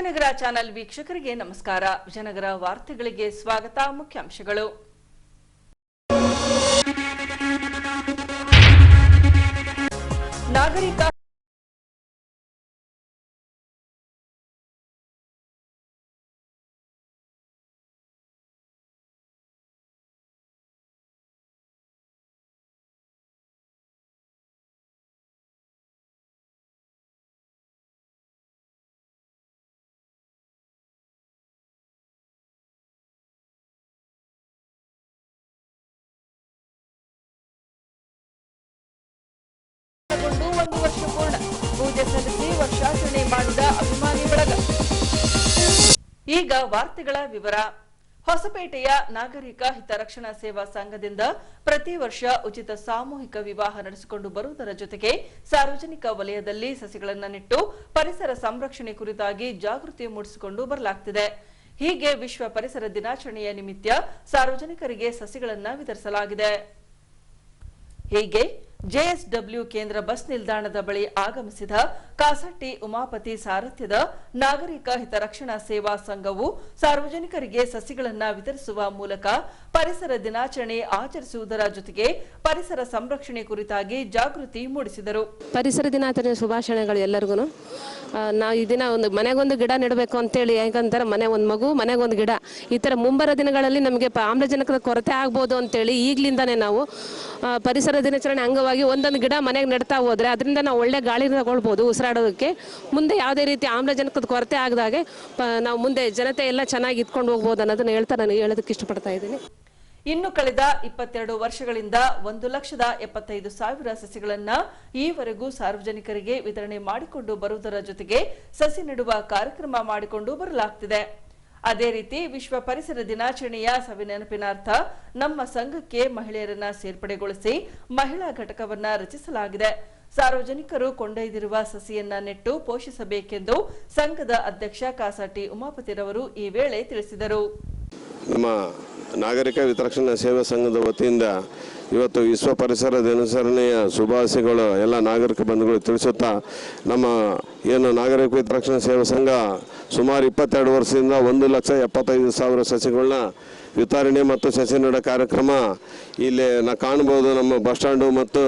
Vijayanagara channel ವೀಕ್ಷಕರಿಗೆ ನಮಸ್ಕಾರ. ವಿಜಯನಗರ ವಾರ್ತೆಗಳಿಗೆ ಸ್ವಾಗತ. ಮುಖ್ಯಾಂಶಗಳು. ನಾಗರಿಕ ಒಂದು ವರ್ಷ ಪೂರ್ಣ ಪೂಜೆ ಸಲ್ಲಿಸಿ ವರ್ಷಾಚರಣೆ ಮಾಡಿದ ಅಭಿಮಾನಿ ಬಳಗ. ಈಗ ವಾರ್ತೆಗಳ ವಿವರ. ಹೊಸಪೇಟೆಯ ನಾಗರಿಕ ಹಿತರಕ್ಷಣಾ ಸೇವಾ ಸಂಘದಿಂದ ಪ್ರತಿ ವರ್ಷ ಉಚಿತ ಸಾಮೂಹಿಕ ವಿವಾಹ ನಡೆಸಿಕೊಂಡು ಬರುವುದರ ಜೊತೆಗೆ ಸಾರ್ವಜನಿಕ ವಲಯದಲ್ಲಿ ಸಸಿಗಳನ್ನು ನೆಟ್ಟು ಪರಿಸರ ಸಂರಕ್ಷಣೆ ಕುರಿತಾಗಿ ಜಾಗೃತಿ ಮೂಡಿಸಿಕೊಂಡು ಬರಲಾಗುತ್ತಿದೆ. ಹೀಗೆ ವಿಶ್ವ ಪರಿಸರ ದಿನಾಚರಣೆಯ ನಿಮಿತ್ತ ಸಾರ್ವಜನಿಕರಿಗೆ ಸಸಿಗಳನ್ನು ವಿತರಿಸಲಾಗಿದೆ. ಹೀಗೆ ಜೆಎಸ್ಡಬ್ಲ್ಯೂ ಕೇಂದ್ರ ಬಸ್ ನಿಲ್ದಾಣದ ಬಳಿ ಆಗಮಿಸಿದ ಕಾಸಟ್ಟಿ ಉಮಾಪತಿ ಸಾರಥ್ಯದ ನಾಗರಿಕ ಹಿತರಕ್ಷಣಾ ಸೇವಾ ಸಂಘವು ಸಾರ್ವಜನಿಕರಿಗೆ ಸಸಿಗಳನ್ನು ವಿತರಿಸುವ ಮೂಲಕ ಪರಿಸರ ದಿನಾಚರಣೆ ಆಚರಿಸುವುದರ ಜೊತೆಗೆ ಪರಿಸರ ಸಂರಕ್ಷಣೆ ಕುರಿತಾಗಿ ಜಾಗೃತಿ ಮೂಡಿಸಿದರು. ಪರಿಸರ ದಿನಾಚರಣೆ ಶುಭಾಶಯಗಳು ಎಲ್ಲರಿಗೂ. ನಾವು ಈ ದಿನ ಒಂದು ಮನೆಗೊಂದು ಗಿಡ ನೆಡಬೇಕು ಅಂತೇಳಿ, ಯಾಕಂತಾರೆ ಮನೆ ಒಂದು ಮಗು ಮನೆಗೊಂದು ಗಿಡ, ಈ ಥರ ಮುಂಬರ ದಿನಗಳಲ್ಲಿ ನಮಗೆ ಆಮ್ಲಜನಕದ ಕೊರತೆ ಆಗ್ಬೋದು ಅಂತೇಳಿ ಈಗಲಿಂದಾನೇ ನಾವು ಪರಿಸರ ದಿನಾಚರಣೆ ಅಂಗವಾಗಿ ಒಂದೊಂದು ಗಿಡ ಮನೆಗೆ ನೆಡ್ತಾ ಹೋದ್ರೆ ಅದರಿಂದ ನಾವು ಒಳ್ಳೆ ಗಾಳಿ ತಗೊಳ್ಬೋದು ಉಸಿರಾಡೋದಕ್ಕೆ. ಮುಂದೆ ಯಾವುದೇ ರೀತಿ ಆಮ್ಲಜನಕದ ಕೊರತೆ ಆಗದಾಗೆ ನಾವು ಮುಂದೆ ಜನತೆ ಎಲ್ಲ ಚೆನ್ನಾಗಿ ಇಟ್ಕೊಂಡು ಹೋಗ್ಬೋದು ಅನ್ನೋದನ್ನ ಹೇಳ್ತಾ ನಾನು ಹೇಳೋದಕ್ಕೆ ಇಷ್ಟಪಡ್ತಾ ಇದ್ದೀನಿ. ಇನ್ನು ಕಳೆದ 22 ವರ್ಷಗಳಿಂದ 1,75,000 ಸಸಿಗಳನ್ನು ಈವರೆಗೂ ಸಾರ್ವಜನಿಕರಿಗೆ ವಿತರಣೆ ಮಾಡಿಕೊಂಡು ಬರುವುದರ ಜೊತೆಗೆ ಸಸಿ ನೆಡುವ ಕಾರ್ಯಕ್ರಮ ಮಾಡಿಕೊಂಡು ಬರಲಾಗುತ್ತಿದೆ. ಅದೇ ರೀತಿ ವಿಶ್ವ ಪರಿಸರ ದಿನಾಚರಣೆಯ ಸವಿನೆನಪಿನಾರ್ಥ ನಮ್ಮ ಸಂಘಕ್ಕೆ ಮಹಿಳೆಯರನ್ನ ಸೇರ್ಪಡೆಗೊಳಿಸಿ ಮಹಿಳಾ ಘಟಕವನ್ನ ರಚಿಸಲಾಗಿದೆ. ಸಾರ್ವಜನಿಕರು ಕೊಂಡೊಯ್ದಿರುವ ಸಸಿಯನ್ನ ನೆಟ್ಟು ಪೋಷಿಸಬೇಕೆಂದು ಸಂಘದ ಅಧ್ಯಕ್ಷ ಕಾಸಟ್ಟಿ ಉಮಾಪತಿರವರು ಈ ವೇಳೆ ತಿಳಿಸಿದರು. ನಮ್ಮ ನಾಗರಿಕ ಹಿತರಕ್ಷಣಾ ಸೇವಾ ಸಂಘದ ವತಿಯಿಂದ ಇವತ್ತು ವಿಶ್ವ ಪರಿಸರ ದಿನಾಚರಣೆಯ ಶುಭಾಶಯಗಳು ಎಲ್ಲ ನಾಗರಿಕ ಬಂಧುಗಳು ತಿಳಿಸುತ್ತಾ, ನಮ್ಮ ಏನು ನಾಗರಿಕ ಹಿತರಕ್ಷಣಾ ಸೇವಾ ಸಂಘ ಸುಮಾರು 22 ವರ್ಷದಿಂದ 1,75,000 ಸಸಿಗಳನ್ನ ವಿತರಣೆ ಮತ್ತು ಸಸಿ ನೆಡೋ ಕಾರ್ಯಕ್ರಮ ಇಲ್ಲಿ ನಾವು ಕಾಣ್ಬೋದು. ನಮ್ಮ ಬಸ್ ಸ್ಟ್ಯಾಂಡು ಮತ್ತು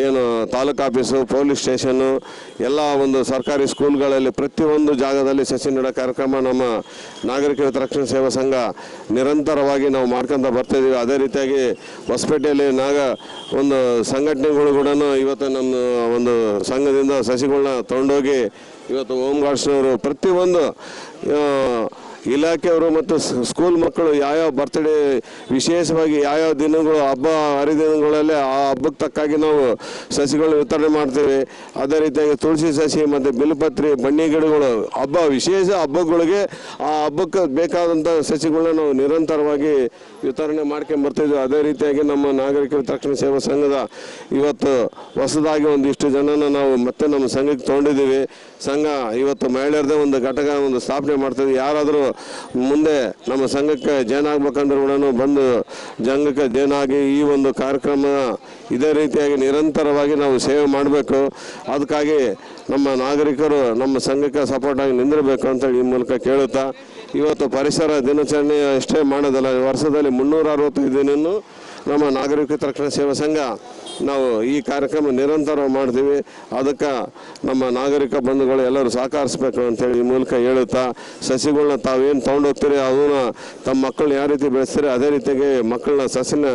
ಏನು ತಾಲೂಕು ಆಫೀಸು, ಪೊಲೀಸ್ ಸ್ಟೇಷನ್ನು, ಎಲ್ಲ ಒಂದು ಸರ್ಕಾರಿ ಸ್ಕೂಲ್ಗಳಲ್ಲಿ ಪ್ರತಿಯೊಂದು ಜಾಗದಲ್ಲಿ ಸಸಿ ನೆಡೋ ಕಾರ್ಯಕ್ರಮ ನಮ್ಮ ನಾಗರಿಕ ಹಿತರಕ್ಷಣಾ ಸೇವಾ ಸಂಘ ನಿರಂತರವಾಗಿ ನಾವು ಮಾಡ್ಕೊತ ಬರ್ತಾಯಿದ್ದೀವಿ. ಅದೇ ರೀತಿಯಾಗಿ ಹೊಸಪೇಟೆಯಲ್ಲಿ ಒಂದು ಸಂಘಟನೆಗಳು ಕೂಡ ಇವತ್ತು ನಮ್ಮ ಒಂದು ಸಂಘದಿಂದ ಸಸಿಗಳನ್ನ ತೊಗೊಂಡೋಗಿ ಇವತ್ತು ಹೋಮ್ ಗಾರ್ಡ್ಸ್ನವರು ಪ್ರತಿಯೊಂದು ಇಲಾಖೆಯವರು ಮತ್ತು ಸ್ಕೂಲ್ ಮಕ್ಕಳು ಯಾವ್ಯಾವ ಬರ್ತ್ಡೇ ವಿಶೇಷವಾಗಿ ಯಾವ್ಯಾವ ದಿನಗಳು ಹಬ್ಬ ಹರಿದಿನಗಳಲ್ಲಿ ಆ ಹಬ್ಬಕ್ಕೆ ತಕ್ಕಾಗಿ ನಾವು ಸಸಿಗಳು ವಿತರಣೆ ಮಾಡ್ತೇವೆ. ಅದೇ ರೀತಿಯಾಗಿ ತುಳಸಿ ಸಸಿ ಮತ್ತು ಬಿಲ್ಪತ್ರಿ ಬನ್ನಿ ಗಿಡಗಳು ವಿಶೇಷ ಹಬ್ಬಗಳಿಗೆ ಆ ಹಬ್ಬಕ್ಕೆ ಬೇಕಾದಂಥ ಸಸಿಗಳನ್ನ ನಾವು ನಿರಂತರವಾಗಿ ವಿತರಣೆ ಮಾಡ್ಕೊಂಬರ್ತಿದ್ವಿ. ಅದೇ ರೀತಿಯಾಗಿ ನಮ್ಮ ನಾಗರಿಕ ಹಿತರಕ್ಷಣಾ ಸೇವಾ ಸಂಘದ ಇವತ್ತು ಹೊಸದಾಗಿ ಒಂದಿಷ್ಟು ಜನನ ನಾವು ಮತ್ತೆ ನಮ್ಮ ಸಂಘಕ್ಕೆ ತೊಗೊಂಡಿದ್ದೀವಿ. ಸಂಘ ಇವತ್ತು ಮಹಿಳೆಯರದೇ ಒಂದು ಘಟಕ ಸ್ಥಾಪನೆ ಮಾಡ್ತಿದ್ವಿ. ಯಾರಾದರೂ ಮುಂದೆ ನಮ್ಮ ಸಂಘಕ್ಕೆ ಜಾಯ್ನ್ ಆಗ್ಬೇಕಂದ್ರೆ ಕೂಡ ಬಂದು ಸಂಘಕ್ಕೆ ಜಾಯ್ನ್ ಆಗಿ ಈ ಒಂದು ಕಾರ್ಯಕ್ರಮ ಇದೇ ರೀತಿಯಾಗಿ ನಿರಂತರವಾಗಿ ನಾವು ಸೇವೆ ಮಾಡಬೇಕು. ಅದಕ್ಕಾಗಿ ನಮ್ಮ ನಾಗರಿಕರು ನಮ್ಮ ಸಂಘಕ್ಕೆ ಸಪೋರ್ಟ್ ಆಗಿ ನಿಂದಿರಬೇಕು ಅಂತೇಳಿ ಈ ಮೂಲಕ ಕೇಳುತ್ತಾ, ಇವತ್ತು ಪರಿಸರ ದಿನಾಚರಣೆ ಅಷ್ಟೇ ಮಾಡೋದಲ್ಲ, ವರ್ಷದಲ್ಲಿ 365 ದಿನವೂ ನಮ್ಮ ನಾಗರಿಕ ಹಿತರಕ್ಷಣಾ ಸೇವಾ ಸಂಘ ನಾವು ಈ ಕಾರ್ಯಕ್ರಮ ನಿರಂತರ ಮಾಡ್ತೀವಿ. ಅದಕ್ಕೆ ನಮ್ಮ ನಾಗರಿಕ ಬಂಧುಗಳು ಎಲ್ಲರೂ ಸಹಕರಿಸಬೇಕು ಅಂತೇಳಿ ಈ ಮೂಲಕ ಹೇಳುತ್ತಾ, ಸಸಿಗಳನ್ನ ತಾವೇನು ತೊಗೊಂಡೋಗ್ತೀರಿ ಅವನ್ನ ತಮ್ಮ ಮಕ್ಕಳನ್ನ ಯಾವ ರೀತಿ ಬೆಳೆಸ್ತೀರಿ ಅದೇ ರೀತಿಯಾಗಿ ಮಕ್ಕಳನ್ನ ಸಸಿನ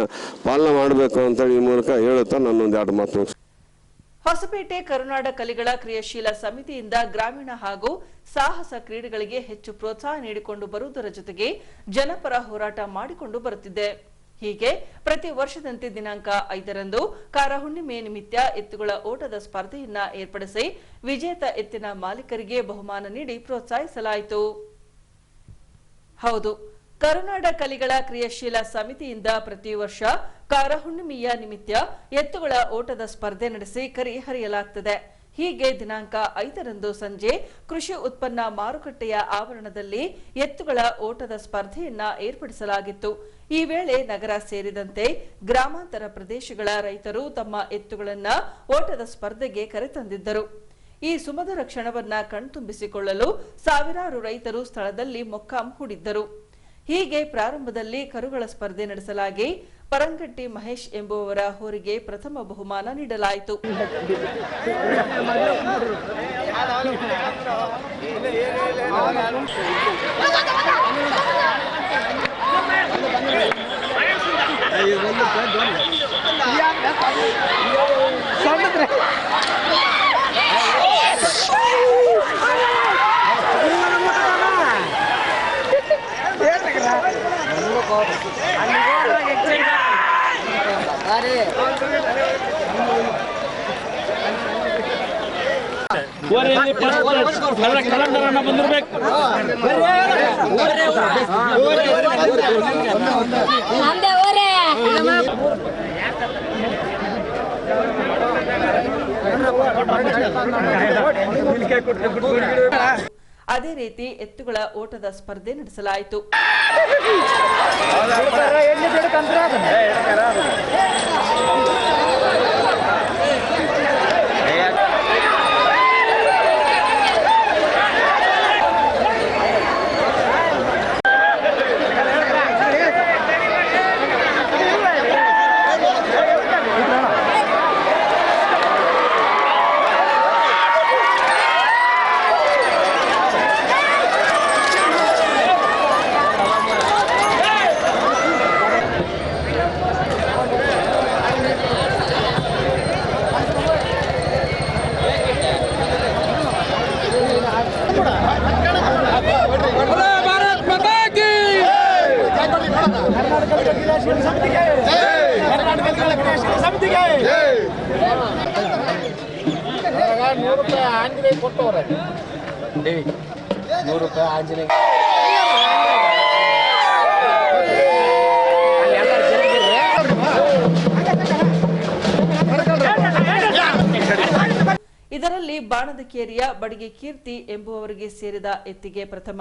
ಪಾಲನೆ ಮಾಡಬೇಕು ಅಂತೇಳಿ ಈ ಮೂಲಕ ಹೇಳುತ್ತಾ ನನ್ನೊಂದು 2 ಮಾತು. ಹೊಸಪೇಟೆ ಕರುನಾಡ ಕಲಿಗಳ ಕ್ರಿಯಾಶೀಲ ಸಮಿತಿಯಿಂದ ಗ್ರಾಮೀಣ ಹಾಗೂ ಸಾಹಸ ಕ್ರೀಡೆಗಳಿಗೆ ಹೆಚ್ಚು ಪ್ರೋತ್ಸಾಹ ನೀಡಿಕೊಂಡು ಬರುವುದರ ಜೊತೆಗೆ ಜನಪರ ಹೋರಾಟ ಮಾಡಿಕೊಂಡು ಬರುತ್ತಿದೆ. ಹೀಗೆ ಪ್ರತಿ ವರ್ಷದಂತೆ ದಿನಾಂಕ 5ರಂದು ಕಾರಹುಣ್ಣಿಮೆ ನಿಮಿತ್ತ ಎತ್ತುಗಳ ಓಟದ ಸ್ಪರ್ಧೆಯನ್ನ ಏರ್ಪಡಿಸಿ ವಿಜೇತ ಎತ್ತಿನ ಮಾಲೀಕರಿಗೆ ಬಹುಮಾನ ನೀಡಿ ಪ್ರೋತ್ಸಾಹಿಸಲಾಯಿತು. ಹೌದು, ಕರುನಾಡ ಕಲಿಗಳ ಕ್ರಿಯಾಶೀಲ ಸಮಿತಿಯಿಂದ ಪ್ರತಿ ವರ್ಷ ಕಾರಹುಣ್ಣಿಮೆಯ ನಿಮಿತ್ತ ಎತ್ತುಗಳ ಓಟದ ಸ್ಪರ್ಧೆ ನಡೆಸಿ ಕರಿ ಹರಿಯಲಾಗುತ್ತದೆ. ಹೀಗೆ ದಿನಾಂಕ 5ರಂದು ಸಂಜೆ ಕೃಷಿ ಉತ್ಪನ್ನ ಮಾರುಕಟ್ಟೆಯ ಆವರಣದಲ್ಲಿ ಎತ್ತುಗಳ ಓಟದ ಸ್ಪರ್ಧೆಯನ್ನ ಏರ್ಪಡಿಸಲಾಗಿತ್ತು. ಈ ವೇಳೆ ನಗರ ಸೇರಿದಂತೆ ಗ್ರಾಮಾಂತರ ಪ್ರದೇಶಗಳ ರೈತರು ತಮ್ಮ ಎತ್ತುಗಳನ್ನ ಓಟದ ಸ್ಪರ್ಧೆಗೆ ಕರೆತಂದಿದ್ದರು. ಈ ಸುಮಧುರ ಕ್ಷಣವನ್ನ ಕಣ್ತುಂಬಿಸಿಕೊಳ್ಳಲು ಸಾವಿರಾರು ರೈತರು ಸ್ಥಳದಲ್ಲಿ ಮೊಕ್ಕಾಂ ಹೂಡಿದ್ದರು. ಹೀಗೆ ಪ್ರಾರಂಭದಲ್ಲಿ ಕರುಗಳ ಸ್ಪರ್ಧೆ ನಡೆಸಲಾಗಿ ಪರಂಗಟ್ಟಿ ಮಹೇಶ್ ಎಂಬುವವರ ಹೋರಿಗೆ ಪ್ರಥಮ ಬಹುಮಾನ ನೀಡಲಾಯಿತು. ಅದೇ ರೀತಿ ಎತ್ತುಗಳ ಓಟದ ಸ್ಪರ್ಧೆ ನಡೆಸಲಾಯಿತು. ಆಂಜನೇಯ ಕೊಟ್ಟವ್ರೆ ₹100 ಆಂಜನೇಯ. ಇದರಲ್ಲಿ ಬಾಣದಕೇರಿಯ ಬಡಿಗೆ ಕೀರ್ತಿ ಎಂಬುವವರಿಗೆ ಸೇರಿದ ಎತ್ತಿಗೆ ಪ್ರಥಮ,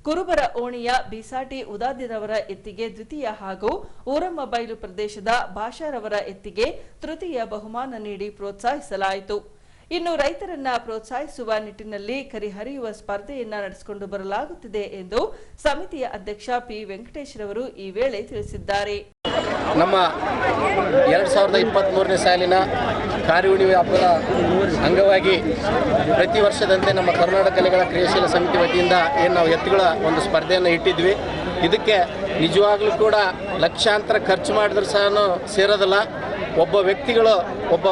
ಕುರುಬರ ಓಣಿಯ ಬಿಸಾಟಿ ಉದಾದಿರವರ ಎತ್ತಿಗೆ ದ್ವಿತೀಯ ಹಾಗೂ ಊರಮ್ಮ ಬೈಲು ಪ್ರದೇಶದ ಭಾಷಾರವರ ಎತ್ತಿಗೆ ತೃತೀಯ ಬಹುಮಾನ ನೀಡಿ ಪ್ರೋತ್ಸಾಹಿಸಲಾಯಿತು. ಇನ್ನು ರೈತರನ್ನ ಪ್ರೋತ್ಸಾಹಿಸುವ ನಿಟ್ಟಿನಲ್ಲಿ ಕರಿಹರಿಯುವ ಸ್ಪರ್ಧೆಯನ್ನ ನಡೆಸಿಕೊಂಡು ಬರಲಾಗುತ್ತಿದೆ ಎಂದು ಸಮಿತಿಯ ಅಧ್ಯಕ್ಷ ಪಿ ವೆಂಕಟೇಶ್ ರವರು ಈ ವೇಳೆ ತಿಳಿಸಿದ್ದಾರೆ. ನಮ್ಮ 2023ನೇ ಸಾಲಿನ ಕಾರಿಹುಣ್ಣಿಮೆ ಹಬ್ಬದ ಅಂಗವಾಗಿ ಪ್ರತಿ ವರ್ಷದಂತೆ ನಮ್ಮ ಕರ್ನಾಟಕ ಕಲೆಗಳ ಕ್ರಿಯಾಶೀಲ ಸಮಿತಿ ವತಿಯಿಂದ ಏನು ನಾವು ಎತ್ತುಗಳ ಒಂದು ಸ್ಪರ್ಧೆಯನ್ನು ಇಟ್ಟಿದ್ವಿ. ಇದಕ್ಕೆ ನಿಜವಾಗ್ಲೂ ಕೂಡ ಲಕ್ಷಾಂತರ ಖರ್ಚು ಮಾಡಿದ್ರೆ ಸಹ ಸೇರೋದಿಲ್ಲ. ಒಬ್ಬ ವ್ಯಕ್ತಿಗಳು, ಒಬ್ಬ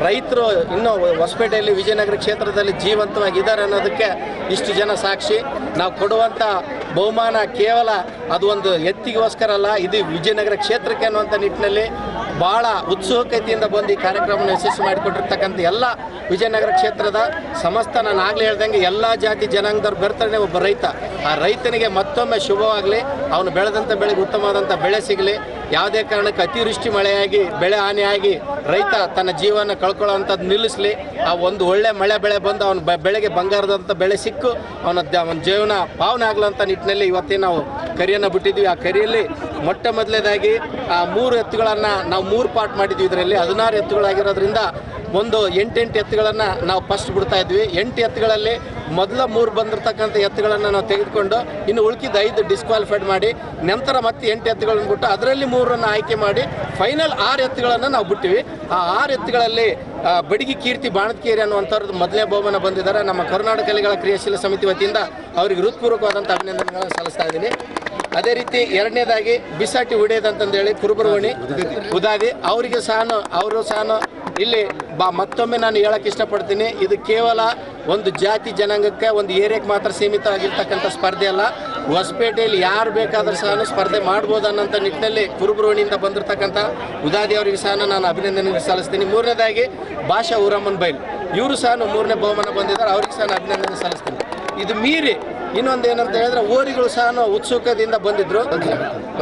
ರೈತರು ಇನ್ನೂ ಹೊಸಪೇಟೆಯಲ್ಲಿ ವಿಜಯನಗರ ಕ್ಷೇತ್ರದಲ್ಲಿ ಜೀವಂತವಾಗಿದ್ದಾರೆ ಅನ್ನೋದಕ್ಕೆ ಇಷ್ಟು ಜನ ಸಾಕ್ಷಿ. ನಾವು ಕೊಡುವಂಥ ಬಹುಮಾನ ಕೇವಲ ಅದು ಒಂದು ಎತ್ತಿಗೋಸ್ಕರ ಅಲ್ಲ, ಇದು ವಿಜಯನಗರ ಕ್ಷೇತ್ರಕ್ಕೆ ಅನ್ನುವಂಥ ನಿಟ್ಟಿನಲ್ಲಿ ಭಾಳ ಉತ್ಸುಕತೆಯಿಂದ ಬಂದು ಈ ಕಾರ್ಯಕ್ರಮವನ್ನು ಯಶಸ್ವಿ ಮಾಡಿಕೊಟ್ಟಿರ್ತಕ್ಕಂಥ ಎಲ್ಲ ವಿಜಯನಗರ ಕ್ಷೇತ್ರದ ಸಮಸ್ತ, ನಾನು ಆಗಲೇ ಹೇಳ್ದಂಗೆ ಎಲ್ಲ ಜಾತಿ ಜನಾಂಗದವ್ರು ಬರ್ತಾನೆ ಒಬ್ಬ ರೈತ. ಆ ರೈತನಿಗೆ ಮತ್ತೊಮ್ಮೆ ಶುಭವಾಗಲಿ, ಅವನು ಬೆಳೆದಂಥ ಬೆಳೆಗೆ ಉತ್ತಮವಾದಂಥ ಬೆಳೆ ಸಿಗಲಿ. ಯಾವುದೇ ಕಾರಣಕ್ಕೆ ಅತಿವೃಷ್ಟಿ ಮಳೆಯಾಗಿ ಬೆಳೆ ಹಾನಿಯಾಗಿ ರೈತ ತನ್ನ ಜೀವನ ಕಳ್ಕೊಳ್ಳೋವಂಥದ್ದು ನಿಲ್ಲಿಸಲಿ. ಆ ಒಂದು ಒಳ್ಳೆ ಮಳೆ ಬೆಳೆ ಬಂದು ಅವನ ಬೆಳೆಗೆ ಬಂಗಾರದಂಥ ಬೆಳೆ ಸಿಕ್ಕು ಅವನ ಜೀವನ ಪಾವನೆ ಆಗಲಂಥ ನಿಟ್ಟಿನಲ್ಲಿ ಇವತ್ತೇ ನಾವು ಕರಿಯನ್ನು ಬಿಟ್ಟಿದ್ವಿ. ಆ ಕರಿಯಲ್ಲಿ ಮೊಟ್ಟ ಮೊದಲನೇದಾಗಿ ಆ 3 ಎತ್ತುಗಳನ್ನು ನಾವು 3 ಪಾರ್ಟ್ ಮಾಡಿದ್ವಿ. ಇದರಲ್ಲಿ 16 ಎತ್ತುಗಳಾಗಿರೋದ್ರಿಂದ ಒಂದು 8 ಎತ್ತುಗಳನ್ನು ನಾವು ಫಸ್ಟ್ ಬಿಡ್ತಾ ಇದ್ವಿ. 8 ಎತ್ತುಗಳಲ್ಲಿ ಮೊದಲ 3 ಬಂದಿರತಕ್ಕಂಥ ಎತ್ತುಗಳನ್ನು ನಾವು ತೆಗೆದುಕೊಂಡು ಇನ್ನು ಉಳ್ಕಿದ 5 ಡಿಸ್ಕ್ವಾಲಿಫೈಡ್ ಮಾಡಿ ನಂತರ ಮತ್ತೆ 8 ಎತ್ತುಗಳನ್ನು ಬಿಟ್ಟು ಅದರಲ್ಲಿ 3 ಆಯ್ಕೆ ಮಾಡಿ ಫೈನಲ್ 6 ಎತ್ತುಗಳನ್ನು ನಾವು ಬಿಟ್ಟಿವಿ. ಆ 6 ಎತ್ತುಗಳಲ್ಲಿ ಬಡಿಗೆ ಕೀರ್ತಿ ಬಾಣದಕೇರಿ ಅನ್ನುವಂಥವ್ರದ್ದು ಮೊದಲನೇ ಬಹುಮಾನ ಬಂದಿದ್ದಾರೆ. ನಮ್ಮ ಕರ್ನಾಟಕ ಕಲೆಗಳ ಕ್ರಿಯಾಶೀಲ ಸಮಿತಿ ವತಿಯಿಂದ ಅವರಿಗೆ ಹೃತ್ಪೂರ್ವಕವಾದಂಥ ಅಭಿನಂದನೆಗಳನ್ನು ಸಲ್ಲಿಸ್ತಾ ಇದ್ದೀನಿ. ಅದೇ ರೀತಿ ಎರಡನೇದಾಗಿ ಬಿಸಾಟಿ ಹೊಡೆಯೋದಂತಂದೇಳಿ ಕುರುಬರವಣಿ ಉದಾದಿ ಅವರಿಗೆ ಅವರು ಸಹ ಇಲ್ಲಿ ಮತ್ತೊಮ್ಮೆ ನಾನು ಹೇಳಕ್ಕೆ ಇಷ್ಟಪಡ್ತೀನಿ, ಇದು ಕೇವಲ ಒಂದು ಜಾತಿ ಜನಾಂಗಕ್ಕೆ ಒಂದು ಏರಿಯಾಕ್ಕೆ ಮಾತ್ರ ಸೀಮಿತ ಆಗಿರ್ತಕ್ಕಂಥ ಸ್ಪರ್ಧೆ ಅಲ್ಲ. ಹೊಸಪೇಟೆಯಲ್ಲಿ ಯಾರು ಬೇಕಾದರೂ ಸಹ ಸ್ಪರ್ಧೆ ಮಾಡ್ಬೋದು ಅನ್ನೋಂಥ ನಿಟ್ಟಿನಲ್ಲಿ ಕುರುಬರವಣಿಯಿಂದ ಬಂದಿರತಕ್ಕಂಥ ಉದಾದಿ ಅವರಿಗೆ ಸಹ ನಾನು ಅಭಿನಂದನೆ ಸಲ್ಲಿಸ್ತೀನಿ. ಮೂರನೇದಾಗಿ ಭಾಷಾ ಊರಮ್ಮನ ಬೈಲು ಇವರು ಸಹ 3ನೇ ಬಹುಮಾನ ಬಂದಿದ್ದಾರೆ, ಅವ್ರಿಗೆ ಸಹ ಅಭಿನಂದನೆ ಸಲ್ಲಿಸ್ತೀನಿ. ಇದು ಮೀರಿ ಇನ್ನೊಂದು ಏನಂತ ಹೇಳಿದ್ರೆ ಓರಿಗಳು ಸಹ ಉತ್ಸುಕದಿಂದ ಬಂದಿದ್ರು.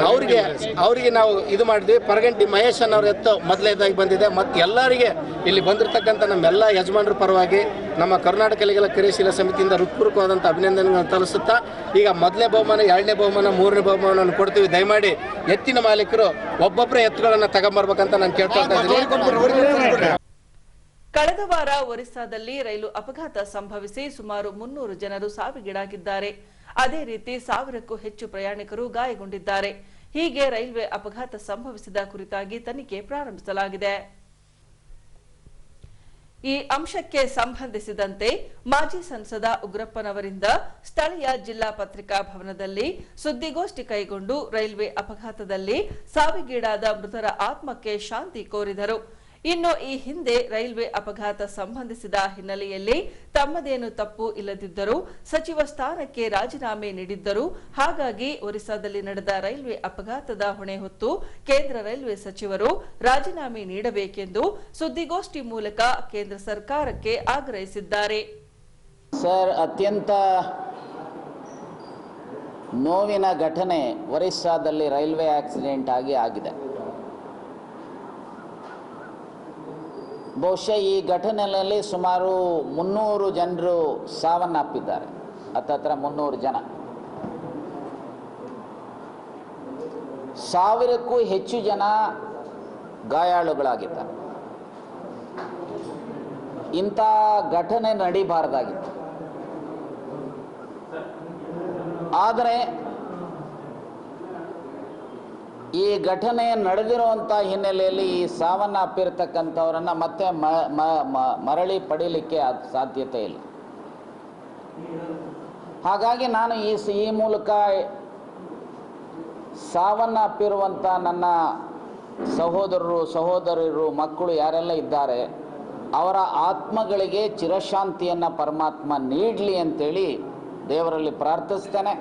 ಅವರಿಗೆ ನಾವು ಇದು ಮಾಡಿದ್ವಿ. ಪರಗಂಟಿ ಮಹೇಶ್ ಅನ್ನೋರ ಎತ್ತು ಮೊದಲನೇದಾಗಿ ಬಂದಿದೆ. ಮತ್ತು ಎಲ್ಲರಿಗೆ ಇಲ್ಲಿ ಬಂದಿರತಕ್ಕಂಥ ನಮ್ಮೆಲ್ಲ ಯಜಮಾನರ ಪರವಾಗಿ ನಮ್ಮ ಕರ್ನಾಟಕ ಕಲೆಗಳ ಕ್ರಿಯಾಶೀಲ ಸಮಿತಿಯಿಂದ ಹೃತ್ಪೂರ್ವಕವಾದಂಥ ಅಭಿನಂದನೆಗಳನ್ನು ತಲುಪಿಸುತ್ತಾ ಈಗ ಮೊದಲನೇ ಬಹುಮಾನ, 2ನೇ ಬಹುಮಾನ, 3ನೇ ಬಹುಮಾನವನ್ನು ಕೊಡ್ತೀವಿ. ದಯಮಾಡಿ ಎತ್ತಿನ ಮಾಲೀಕರು ಒಬ್ಬೊಬ್ಬರೇ ಎತ್ತುಗಳನ್ನು ತಗೊಂಬರ್ಬೇಕಂತ ನಾನು ಕೇಳ್ಕೊಳ್ತಾ ಇದ್ದೀನಿ. ಕಳೆದ ವಾರ ಒರಿಸ್ಸಾದಲ್ಲಿ ರೈಲು ಅಪಘಾತ ಸಂಭವಿಸಿ ಸುಮಾರು 300 ಜನರು ಸಾವಿಗೀಡಾಗಿದ್ದಾರೆ. ಅದೇ ರೀತಿ 1000ಕ್ಕೂ ಹೆಚ್ಚು ಪ್ರಯಾಣಿಕರು ಗಾಯಗೊಂಡಿದ್ದಾರೆ. ಹೀಗೆ ರೈಲ್ವೆ ಅಪಘಾತ ಸಂಭವಿಸಿದ ಕುರಿತಾಗಿ ತನಿಖೆ ಪ್ರಾರಂಭಿಸಲಾಗಿದೆ. ಈ ಅಂಶಕ್ಕೆ ಸಂಬಂಧಿಸಿದಂತೆ ಮಾಜಿ ಸಂಸದ ಉಗ್ರಪ್ಪನವರಿಂದ ಸ್ಥಳೀಯ ಜಿಲ್ಲಾ ಪತ್ರಿಕಾ ಭವನದಲ್ಲಿ ಸುದ್ದಿಗೋಷ್ಠಿ ಕೈಗೊಂಡು ರೈಲ್ವೆ ಅಪಘಾತದಲ್ಲಿ ಸಾವಿಗೀಡಾದ ಮೃತರ ಆತ್ಮಕ್ಕೆ ಶಾಂತಿ ಕೋರಿದರು. ಇನ್ನು ಈ ಹಿಂದೆ ರೈಲ್ವೆ ಅಪಘಾತ ಸಂಬಂಧಿಸಿದ ಹಿನ್ನೆಲೆಯಲ್ಲಿ ತಮ್ಮದೇನು ತಪ್ಪು ಇಲ್ಲದಿದ್ದರೂ ಸಚಿವ ಸ್ಥಾನಕ್ಕೆ ರಾಜೀನಾಮೆ ನೀಡಿದ್ದರು. ಹಾಗಾಗಿ ಒರಿಸ್ಸಾದಲ್ಲಿ ನಡೆದ ರೈಲ್ವೆ ಅಪಘಾತದ ಹೊಣೆ ಹೊತ್ತು ಕೇಂದ್ರ ರೈಲ್ವೆ ಸಚಿವರು ರಾಜೀನಾಮೆ ನೀಡಬೇಕೆಂದು ಸುದ್ದಿಗೋಷ್ಠಿ ಮೂಲಕ ಕೇಂದ್ರ ಸರ್ಕಾರಕ್ಕೆ ಆಗ್ರಹಿಸಿದ್ದಾರೆ. ಸರ್, ಅತ್ಯಂತ ನೋವಿನ ಘಟನೆ ಒರಿಸ್ಸಾದಲ್ಲಿ ರೈಲ್ವೆ ಆಕ್ಸಿಡೆಂಟ್ ಆಗಿದೆ. ಬಹುಶಃ ಈ ಘಟನೆಯಲ್ಲಿ ಸುಮಾರು 300 ಜನರು ಸಾವನ್ನಪ್ಪಿದ್ದಾರೆ. ಹತ್ತತ್ರ 300 ಜನ. 1000ಕ್ಕೂ ಹೆಚ್ಚು ಜನ ಗಾಯಾಳುಗಳಾಗಿದ್ದಾರೆ. ಇಂಥ ಘಟನೆ ನಡೀಬಾರ್ದಾಗಿತ್ತು. ಆದರೆ ಈ ಘಟನೆ ನಡೆದಿರುವಂಥ ಹಿನ್ನೆಲೆಯಲ್ಲಿ ಈ ಸಾವನ್ನಪ್ಪಿರ್ತಕ್ಕಂಥವರನ್ನು ಮತ್ತೆ ಮರಳಿ ಪಡೀಲಿಕ್ಕೆ ಸಾಧ್ಯತೆ ಇಲ್ಲ. ಹಾಗಾಗಿ ನಾನು ಈ ಮೂಲಕ ಸಾವನ್ನಪ್ಪಿರುವಂಥ ನನ್ನ ಸಹೋದರರು ಮಕ್ಕಳು ಯಾರೆಲ್ಲ ಇದ್ದಾರೆ ಅವರ ಆತ್ಮಗಳಿಗೆ ಚಿರಶಾಂತಿಯನ್ನು ಪರಮಾತ್ಮ ನೀಡಲಿ ಅಂತೇಳಿ ದೇವರಲ್ಲಿ ಪ್ರಾರ್ಥಿಸ್ತೇನೆ.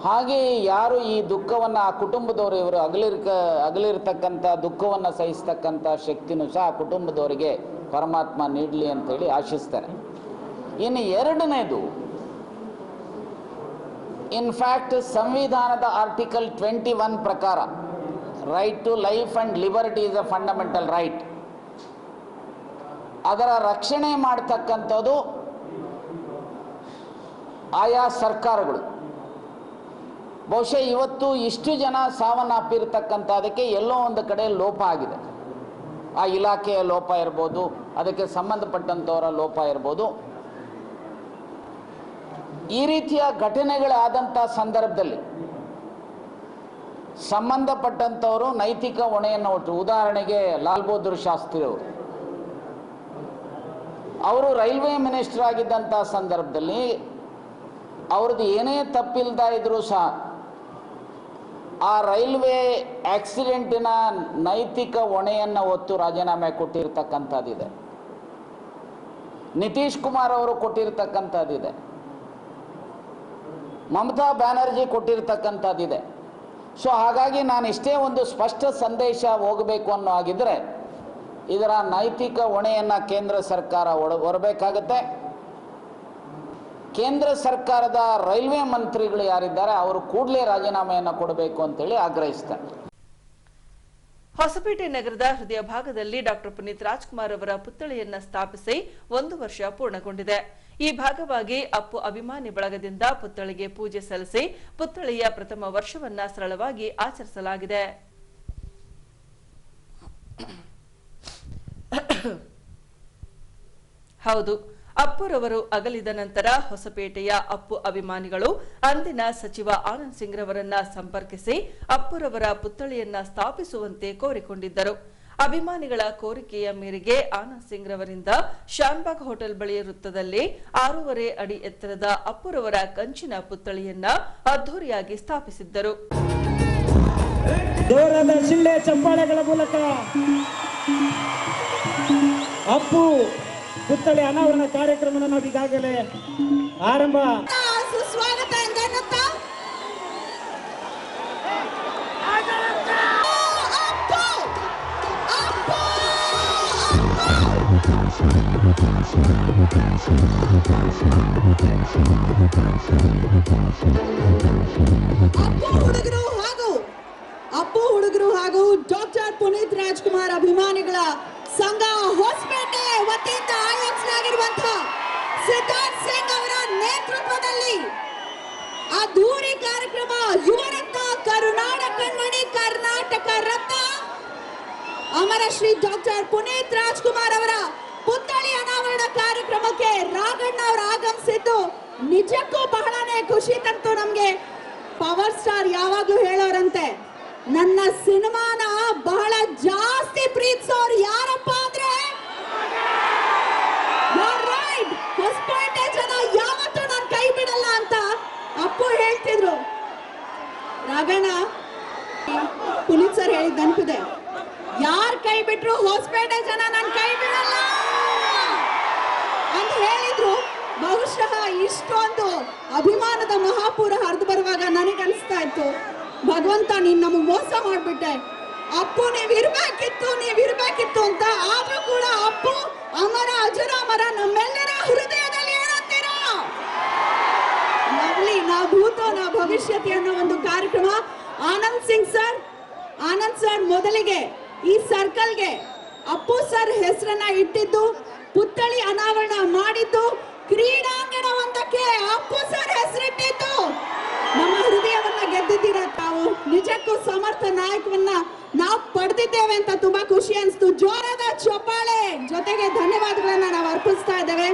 ಹಾಗೆ ಯಾರು ಈ ದುಃಖವನ್ನು ಆ ಕುಟುಂಬದವರು ಇವರು ಅಗಲಿರ್ತಕ್ಕಂಥ ದುಃಖವನ್ನು ಸಹಿಸ್ತಕ್ಕಂಥ ಶಕ್ತಿನೂ ಸಹ ಆ ಕುಟುಂಬದವರಿಗೆ ಪರಮಾತ್ಮ ನೀಡಲಿ ಅಂತೇಳಿ ಆಶಿಸ್ತಾರೆ. ಇನ್ನು ಎರಡನೇದು, ಇನ್ಫ್ಯಾಕ್ಟ್ ಸಂವಿಧಾನದ ಆರ್ಟಿಕಲ್ 21 ಪ್ರಕಾರ right to life and liberty is a fundamental right. ಅದರ ರಕ್ಷಣೆ ಮಾಡ್ತಕ್ಕಂಥದ್ದು ಆಯಾ ಸರ್ಕಾರಗಳು. ಬಹುಶಃ ಇವತ್ತು ಇಷ್ಟು ಜನ ಸಾವನ್ನಪ್ಪಿರ್ತಕ್ಕಂಥದಕ್ಕೆ ಎಲ್ಲೋ ಒಂದು ಕಡೆ ಲೋಪ ಆಗಿದೆ. ಆ ಇಲಾಖೆಯ ಲೋಪ ಇರ್ಬೋದು, ಅದಕ್ಕೆ ಸಂಬಂಧಪಟ್ಟಂಥವರ ಲೋಪ ಇರ್ಬೋದು. ಈ ರೀತಿಯ ಘಟನೆಗಳಾದಂಥ ಸಂದರ್ಭದಲ್ಲಿ ಸಂಬಂಧಪಟ್ಟಂಥವರು ನೈತಿಕ ಹೊಣೆಯನ್ನು ಹೊತ್ತು, ಉದಾಹರಣೆಗೆ ಲಾಲ್ ಬಹದ್ದೂರ್ ಶಾಸ್ತ್ರಿ ಅವರು ರೈಲ್ವೆ ಮಿನಿಸ್ಟರ್ ಆಗಿದ್ದಂಥ ಸಂದರ್ಭದಲ್ಲಿ ಅವ್ರದ್ದು ಏನೇ ತಪ್ಪಿಲ್ದ ಇದ್ರೂ ಸಹ ಆ ರೈಲ್ವೆ ಆಕ್ಸಿಡೆಂಟಿನ ನೈತಿಕ ಹೊಣೆಯನ್ನು ಹೊತ್ತು ರಾಜೀನಾಮೆ ಕೊಟ್ಟಿರ್ತಕ್ಕಂಥದ್ದಿದೆ. ನಿತೀಶ್ ಕುಮಾರ್ ಅವರು ಕೊಟ್ಟಿರ್ತಕ್ಕಂಥದ್ದಿದೆ. ಮಮತಾ ಬ್ಯಾನರ್ಜಿ ಕೊಟ್ಟಿರ್ತಕ್ಕಂಥದ್ದಿದೆ. ಸೊ ಹಾಗಾಗಿ ನಾನು ಇಷ್ಟೇ ಒಂದು ಸ್ಪಷ್ಟ ಸಂದೇಶ ಹೋಗಬೇಕು ಅನ್ನೋ ಆಗಿದ್ರೆ ಇದರ ನೈತಿಕ ಹೊಣೆಯನ್ನು ಕೇಂದ್ರ ಸರ್ಕಾರ ಹೊರಬೇಕಾಗತ್ತೆ. ಕೇಂದ್ರ ಸರ್ಕಾರದ ರೈಲ್ವೆ ಮಂತ್ರಿಗಳು ಯಾರಿದ್ದಾರೆ ಅವರು ಕೂಡಲೇ ರಾಜೀನಾಮೆಯನ್ನು ಕೊಡಬೇಕು ಅಂತೇಳಿ ಆಗ್ರಹಿಸ್ತಾರೆ. ಹೊಸಪೇಟೆ ನಗರದ ಹೃದಯ ಭಾಗದಲ್ಲಿ ಡಾಕ್ಟರ್ ಪುನೀತ್ ರಾಜ್ಕುಮಾರ್ ಅವರ ಪುತ್ಥಳಿಯನ್ನ ಸ್ಥಾಪಿಸಿ 1 ವರ್ಷ ಪೂರ್ಣಗೊಂಡಿದೆ. ಈ ಭಾಗವಾಗಿ ಅಪ್ಪು ಅಭಿಮಾನಿ ಬಳಗದಿಂದ ಪುತ್ಥಳಿಗೆ ಪೂಜೆ ಸಲ್ಲಿಸಿ ಪುತ್ಥಳಿಯ ಪ್ರಥಮ ವರ್ಷವನ್ನ ಸರಳವಾಗಿ ಆಚರಿಸಲಾಗಿದೆ. ಹೌದು, ಅಪ್ಪುರವರು ಅಗಲಿದ ನಂತರ ಹೊಸಪೇಟೆಯ ಅಪ್ಪು ಅಭಿಮಾನಿಗಳು ಅಂದಿನ ಸಚಿವ ಆನಂದ್ ಸಿಂಗ್ ರವರನ್ನ ಸಂಪರ್ಕಿಸಿ ಅಪ್ಪುರವರ ಪುತ್ಥಳಿಯನ್ನ ಸ್ಥಾಪಿಸುವಂತೆ ಕೋರಿಕೊಂಡಿದ್ದರು. ಅಭಿಮಾನಿಗಳ ಕೋರಿಕೆಯ ಮೇರೆಗೆ ಆನಂದ್ ಸಿಂಗ್ ರವರಿಂದ ಶಾನ್ಬಾಗ್ ಹೋಟೆಲ್ ಬಳಿಯ ವೃತ್ತದಲ್ಲಿ 6.5 ಅಡಿ ಎತ್ತರದ ಅಪ್ಪುರವರ ಕಂಚಿನ ಪುತ್ಥಳಿಯನ್ನ ಅದ್ದೂರಿಯಾಗಿ ಸ್ಥಾಪಿಸಿದ್ದರು. ಜೋರಾದ ಶಿಳ್ಳೆ ಚಪ್ಪಾಳೆಗಳ ಮೂಲಕ ಅಪ್ಪು ಪುತ್ಥಳಿ ಅನಾವರಣ ಕಾರ್ಯಕ್ರಮ ನಾವು ಈಗಾಗಲೇ ಆರಂಭ ಸುಸ್ವಾಗತ ಎಂದನ್ನುತ್ತಾ ಅಪ್ಪು ಹುಡುಗರು ಹಾಗೂ ಡಾಕ್ಟರ್ ಪುನೀತ್ ರಾಜ್ಕುಮಾರ್ ಅಭಿಮಾನಿಗಳ ಸಂಘ ಹೊಸಪೇಟೆ ವತಿಯಿಂದ ಆಯೋಜಿಸಲಾಗಿರುವಂತಹ ಸಿದ್ಧಾರ್ಥ್ ಸಿಂಗ್ ಅವರ ನೇತೃತ್ವದಲ್ಲಿ ಅದ್ದೂರಿ ಕಾರ್ಯಕ್ರಮ ಯುವರತ್ನ ಕರುನಾಡ ಕಣ್ಮಣಿ ಕರ್ನಾಟಕ ರತ್ನ ಅಮರ ಶ್ರೀ ಡಾಕ್ಟರ್ ಪುನೀತ್ ರಾಜ್ಕುಮಾರ್ ನಿಜಕ್ಕೂ ಬಹಳನೇ ಖುಷಿ ತಂತು ನಮ್ಗೆ. ಪವರ್ ಸ್ಟಾರ್ ಯಾವಾಗ್ಲೂ ಹೇಳೋರಂತೆ, ನನ್ನ ಸಿನಿಮಾನ ಬಹಳ ಜಾಸ್ತಿ ಪ್ರೀತಿಸೋರು ಯಾರಪ್ಪ ಅಂದ್ರೆ ಹೊಸಪೇಟೆ ಜನ ಯಾವತ್ತೂ ನಾನು ಕೈ ಬಿಡಲ್ಲ ಅಂತ ಅಪ್ಪು ಹೇಳ್ತಿದ್ರು. ರಾಘಣ್ಣ ಪುನೀತ್ ಸರ್ ಹೇಳಿದ ನೆನಪಿದೆ, ಯಾರ್ ಕೈ ಬಿಟ್ರು ಹೊಸಪೇಟೆ ಜನ ನಾನು ಕೈ ಬಿಡಲ್ಲ ಅಂತ ಹೇಳಿದ್ರು. ಬಹುಶಃ ಇಷ್ಟೊಂದು ಅಭಿಮಾನದ ಮಹಾಪೂರ ಹರಿದು ಬರುವಾಗ ನನಗನ್ಸ್ತಾ ಇತ್ತು, ಭಗವಂತ ನೀನ್ ನಮಗ್ ಮೋಸ ಮಾಡ್ಬಿಟ್ಟೆ, ಅಪ್ಪು ನೀವಿರ್ಬೇಕಿತ್ತು ಅಂತ. ಆದ್ರೂ ಕೂಡ ಅಪ್ಪು ಅಮರ ಅಜರಾಮರ ನಮ್ಮೆಲ್ಲರ ಹೃದಯದಲ್ಲಿ ಹೇಳುತ್ತೀರಾ. ಲವ್ಲಿ, ನಾ ಭೂತ ನಾ ಭವಿಷ್ಯತಿ ಅನ್ನೋ ಒಂದು ಕಾರ್ಯಕ್ರಮ. ಆನಂದ್ ಸರ್ ಮೊದಲಿಗೆ ಈ ಸರ್ಕಲ್ಗೆ ಅಪ್ಪು ಸರ್ ಹೆಸರನ್ನ ಇಟ್ಟಿದ್ದು, ಪುತ್ಥಳಿ ಅನಾವರಣ ಮಾಡಿದ್ದು, ಕ್ರೀಡಾಂಗಣವೊಂದಕ್ಕೆ ಅಪ್ಪು ಸರ್ ಹೆಸರಿಟ್ಟಿದ್ದು, ನಮ್ಮ ಹೃದಯವನ್ನ ಗೆದ್ದಿದ್ದೀರ ತಾವು. ನಿಜಕ್ಕೂ ಸಮರ್ಥ ನಾಯಕವನ್ನ ನಾವು ಪಡೆದಿದ್ದೇವೆ ಅಂತ ತುಂಬಾ ಖುಷಿ ಅನಿಸ್ತು. ಜೋರಾದ ಚಪ್ಪಾಳೆ ಜೊತೆಗೆ ಧನ್ಯವಾದಗಳನ್ನ ನಾವು ಅರ್ಪಿಸ್ತಾ ಇದ್ದೇವೆ.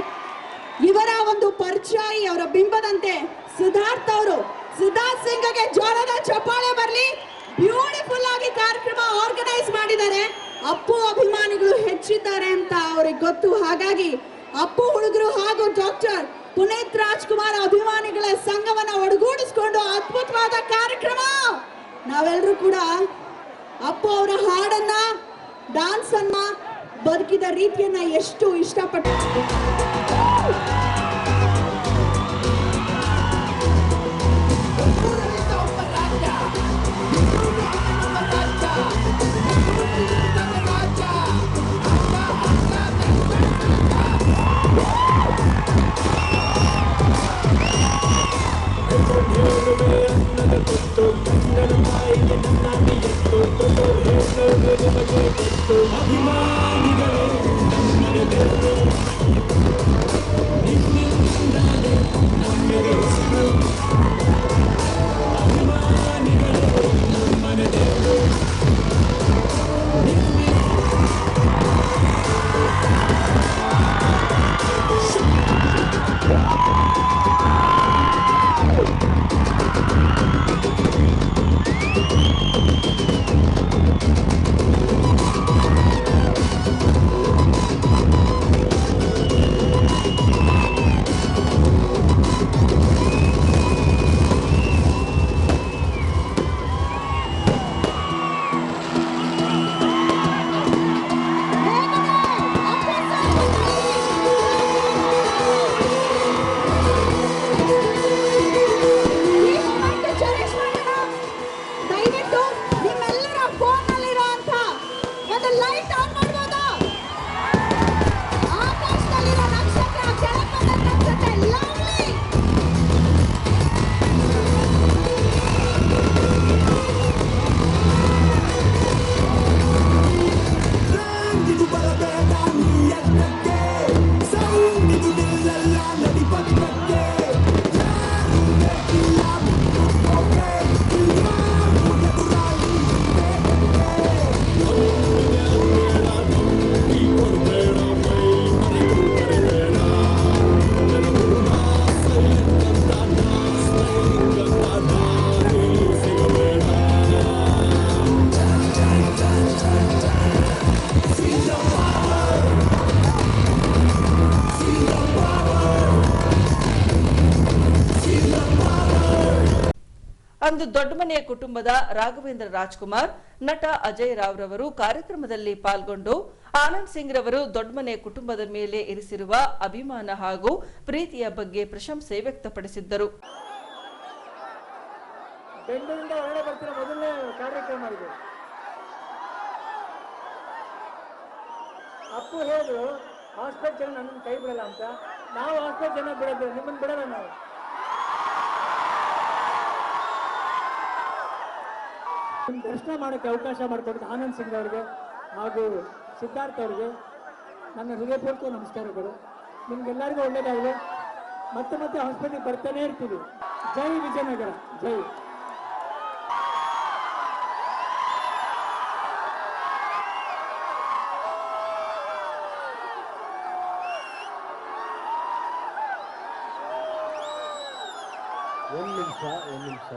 ಇವರ ಒಂದು ಪರಿಚಯ, ಅವರ ಬಿಂಬದಂತೆ ಸಿದ್ಧಾರ್ಥ್ ಸಿಂಗ್ಗೆ ಜೋರಾದ ಚಪ್ಪಾಳೆ ಬರಲಿ. ಬ್ಯೂಟಿಫುಲ್ ಆಗಿ ಕಾರ್ಯಕ್ರಮ ಆರ್ಗನೈಸ್ ಮಾಡಿದ್ದಾರೆ. ಅಪ್ಪು ಅಭಿಮಾನಿಗಳು ಹೆಚ್ಚಿದ್ದಾರೆ ಅಂತ ಅವ್ರಿಗೆ ಗೊತ್ತು. ಹಾಗಾಗಿ ಅಪ್ಪು ಹುಡುಗರು ಹಾಗೂ ಡಾಕ್ಟರ್ ಪುನೀತ್ ರಾಜ್ಕುಮಾರ್ ಅಭಿಮಾನಿಗಳ ಸಂಘವನ್ನ ಒಡಗೂಡಿಸಿಕೊಂಡು ಅದ್ಭುತವಾದ ಕಾರ್ಯಕ್ರಮ. ನಾವೆಲ್ಲರೂ ಕೂಡ ಅಪ್ಪು ಅವರ ಹಾಡನ್ನ, ಡಾನ್ಸ್ ಅನ್ನ, ಬದುಕಿದ ರೀತಿಯನ್ನ ಎಷ್ಟು ಇಷ್ಟಪಟ್ಟು ಅಂದು ದೊಡ್ಡಮನೆಯ ಕುಟುಂಬದ ರಾಘವೇಂದ್ರ ರಾಜ್ಕುಮಾರ್, ನಟ ಅಜಯ್ ರಾವ್ ರವರು ಕಾರ್ಯಕ್ರಮದಲ್ಲಿ ಪಾಲ್ಗೊಂಡು ಆನಂದ್ ಸಿಂಗ್ ರವರು ದೊಡ್ಡಮನೆಯ ಕುಟುಂಬದ ಮೇಲೆ ಇರಿಸಿರುವ ಅಭಿಮಾನ ಹಾಗೂ ಪ್ರೀತಿಯ ಬಗ್ಗೆ ಪ್ರಶಂಸೆ ವ್ಯಕ್ತಪಡಿಸಿದ್ದರು. ಬೆಂಗಳೂರಿಂದ ಹೊರಗಡೆ ಬರ್ತಿರೋ ಮೊದಲನೇ ಕಾರ್ಯಕ್ರಮ ಇದು. ಅಪ್ಪು ಹೇಳಿದ್ರು ಹಾಸ್ಪಿಟಲ್ ಜನ ನನ್ನನ್ನು ಕೈ ಬಿಡಲ್ಲ ಅಂತ. ನಾವು ಹಾಸ್ಪಿಟಲ್ ಜನ ಬಿಡೋದು, ನಿಮ್ಮನ್ನು ಬಿಡಲ್ಲ ನಾವು. ದರ್ಶನ ಮಾಡೋಕ್ಕೆ ಅವಕಾಶ ಮಾಡಿಕೊಟ್ಟು ಆನಂದ್ ಸಿಂಗ್ ಅವರಿಗೆ ಹಾಗೂ ಸಿದ್ಧಾರ್ಥ್ ಅವರಿಗೆ ನನ್ನ ಹೃದಯಪೂರ್ವಕ ನಮಸ್ಕಾರಗಳು. ನಿಮ್ಗೆಲ್ಲರಿಗೂ ಒಳ್ಳೆಯದಾಗಲಿ. ಮತ್ತೆ ಮತ್ತೆ ಹಾಸ್ಪಿಟಲ್ಗೆ ಬರ್ತಾನೆ ಇರ್ತೀವಿ. ಜೈ ವಿಜಯನಗರ, ಜೈ. ಒಂದು ನಿಮಿಷ